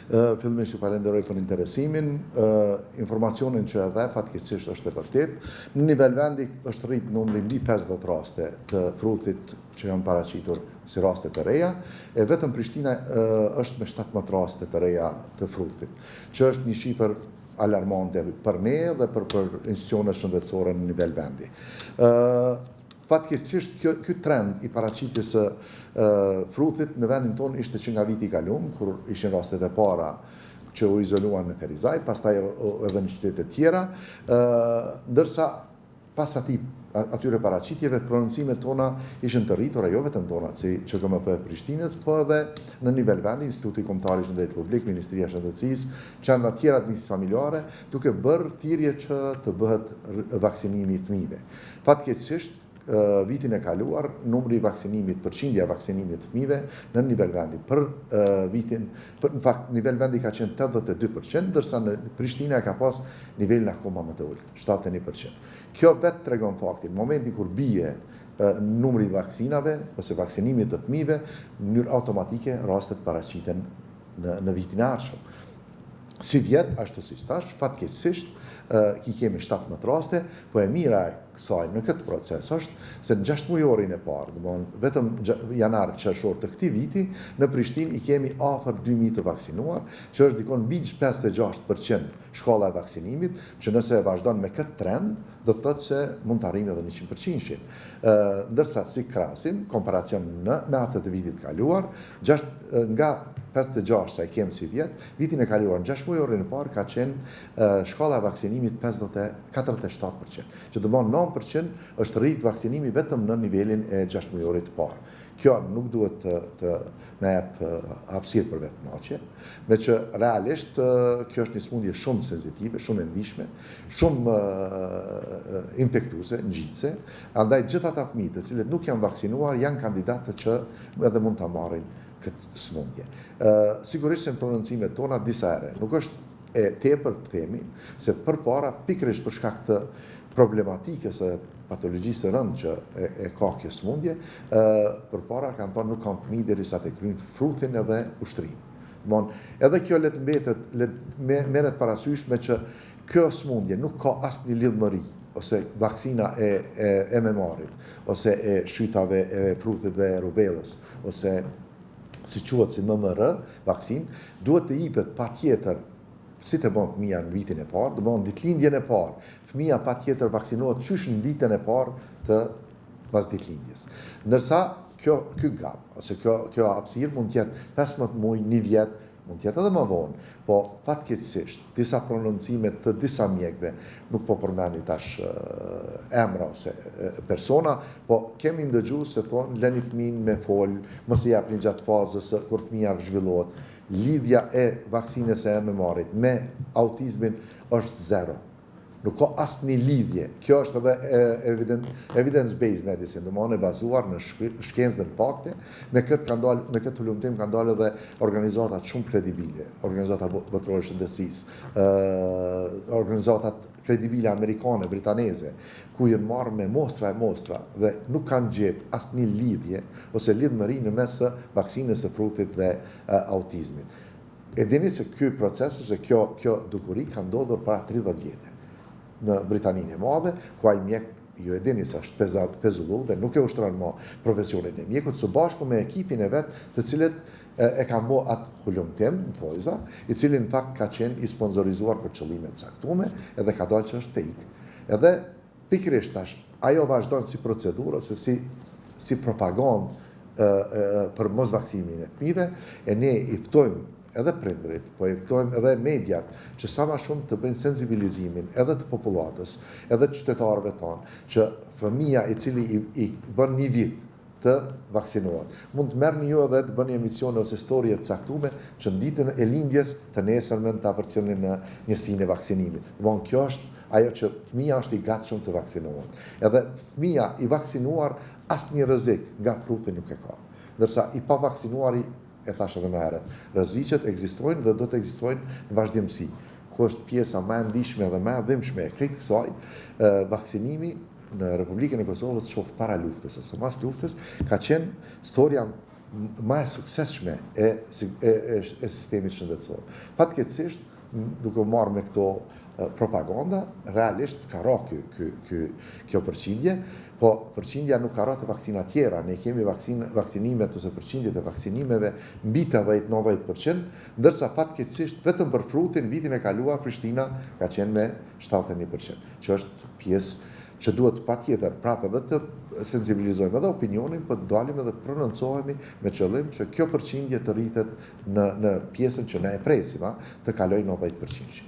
Fillimisht ju falenderoj për interesimin. Informacionin që edhe fatkeqësisht është e vërtet. Në nivel vendi është rrit numri mbi 50 raste të frutit që janë paraqitur si raste të reja, e vetëm Prishtina është me 17 raste të reja të frutit, që është një shifër alarmante për ne dhe për institucionet shëndetësore në nivel vendi. Fatkeqësisht ky trend i paraqitjes së frutit në vendin tonë ishte që nga viti i kaluar, kur ishin rastet e para që u izoluan në Ferizaj, pastaj edhe në qytete tjera, ndërsa pas atyre paraqitjeve, prononcimet tona ishin të rritura, jo vetëm tona, si QKMP e Prishtinës, po edhe në nivel vendi, Instituti Kombëtar i Shëndetit Publik, Ministria e Shëndetësisë, qendra tjera administrative familjare, duke bërë thirrje që të bëhet vaksinimi i fëmijëve. Fatkeqësisht, vitin e kaluar, numri i vaksinimit, përqindja e vaksinimit të fëmijëve në nivel vendi në fakt nivel vendi ka qenë 82%, ndërsa në Prishtina ka pas nivelin akoma më të ulët, 71%. Kjo vetë tregon faktin, në momentin kur bie numri i vaksinave ose vaksinimit të fëmijëve, në mënyrë automatike rastet paraqiten në vitin e ardhshëm. Si vjet, ashtu si thash, fatkeqësisht ki kemi 17 raste, po e mira e kësaj në këtë proces është se në 6 mujorin e parë, vetëm janar qershor të këtij viti, në Prishtinë i kemi afër 2000 të vaksinuar, që është dikon mbi 56% shkalla e vaksinimit, që nëse e vazhdon me këtë trend, do të thotë se mund të arrijmë edhe 100%. Ndërsa si krahasim, komparacion me atë të vitit kaluar, nga 56 sa i kemë si vjet, vitin e kaluar në 6 mujorin e parë ka qenë shkalla e vaksinimit 47%, që do bën 9% është rrit vaksinimi vetëm në nivelin e 6 mujorit të parë. Kjo nuk duhet të na jap hapësirë për vetmaqe, me që realisht kjo është një smundje shumë senzitive, shumë e ndihshme, shumë infektuese, ngjitse, andaj gjithë ata fëmijë të cilët nuk janë vaksinuar janë kandidatë që edhe mund ta marrin këtë smundje. Sigurisht se në prononcimet tona disa herë nuk është e tepër të themi se përpara pikërisht për shkak të problematikës e patologjisë të rëndë që e ka kjo smundje, përpara kanë thënë nuk kanë fëmijë derisa të kryjnë frutin edhe ushtrimin. Edhe kjo le të mbetet, merret parasysh me që kjo smundje nuk ka asnjë lidhmëri ose vaksina e memorit, ose e shqytave e frutit dhe rubellës, ose si quhet si MMR, vaksin, duhet të jepet patjetër si të bën fëmija në vitin e parë, do bën ditëlindjen e parë. Fëmija patjetër vaksinohet qysh në ditën e parë të pas ditëlindjes. Ndërsa ky gap ose kjo hapësirë mund të jetë 15 muaj, 1 vjet, mund të jetë edhe më vonë, po fatkeqësisht disa prononcime të disa mjekëve, nuk po përmendni tash emra ose persona, po kemi ndëgjuar se thonë lëni fëmin me fol, mos i japni gjatë fazës kur fëmia zhvillohet. Lidhja e vaksinës e MMR-it me autizmin është zero. Nuk ka asnjë lidhje. Kjo është edhe evidence-based medicine, domethënë e bazuar në shkencë dhe në fakte. Me këtë hulumtim kanë dalë edhe organizatat shumë kredibile, organizatat botërore shëndetësisë, organizatat kredibile amerikane, britaneze, ku janë marrë me mostra dhe nuk kanë gjetë asnjë lidhje ose lidhmëri në mes të vaksinës së frutit dhe autizmit. E dini se ky proces ose kjo dukuri ka ndodhur para 30 vjetë në Britaninë e Madhe, ku ai mjek ju e dini se është pezullull dhe nuk e ushtron më profesionin e mjekut, së bashku me ekipin e vet, të cilët e kanë bërë atë hulumtim, në thojza, i cili në fakt ka qenë i sponsorizuar për qëllime të caktuara, edhe ka dalë që është fake. Edhe pikërisht tash, ajo vazhdon si procedurë ose si propagandë për mos vaksinimin e fëmijëve, e ne i ftojmë edhe prindrit, po e ftojmë edhe mediat, që sa më shumë të bëjnë sensibilizimin edhe të popullatës, edhe të qytetarëve tonë, që fëmia i cili i bën 1 vit të vaksinohet. Mund të merrni ju edhe të bëni emisione ose storie të caktuara që në ditën e lindjes të nesërmen ta përcjellin në njësinë e vaksinimit. Domthonë kjo është ajo që fëmia është i gatshëm të vaksinohet. Edhe fëmia i vaksinuar asnjë rrezik nga fruti nuk e ka. Ndërsa i pavaksinuari, e thash edhe më herët, rreziqet ekzistojnë dhe do të ekzistojnë në vazhdimsi. Ku është pjesa më e ndihshme dhe më e dhimbshme e krejt kësaj, vaksinimi në Republikën e Kosovës shoh para luftës ose mas luftës ka qenë storia më e suksesshme e sistemit shëndetësor. Fatkeqësisht, duke marrë me këto propaganda, realisht ka ra kjo përqindje, po përqindja nuk ka ra të vaksina tjera. Ne kemi vaksinimet ose përqindjet e vaksinimeve mbi 80-90%, ndërsa fatkeqësisht vetëm për frutin vitin e kaluar Prishtina ka qenë me 71%, që është pjesë që duhet patjetër prapë edhe të sensibilizojmë edhe opinionin, për të dalim edhe të prononcohemi me qëllim që kjo përqindje të rritet në pjesën që ne e presim, të kalojë 90%.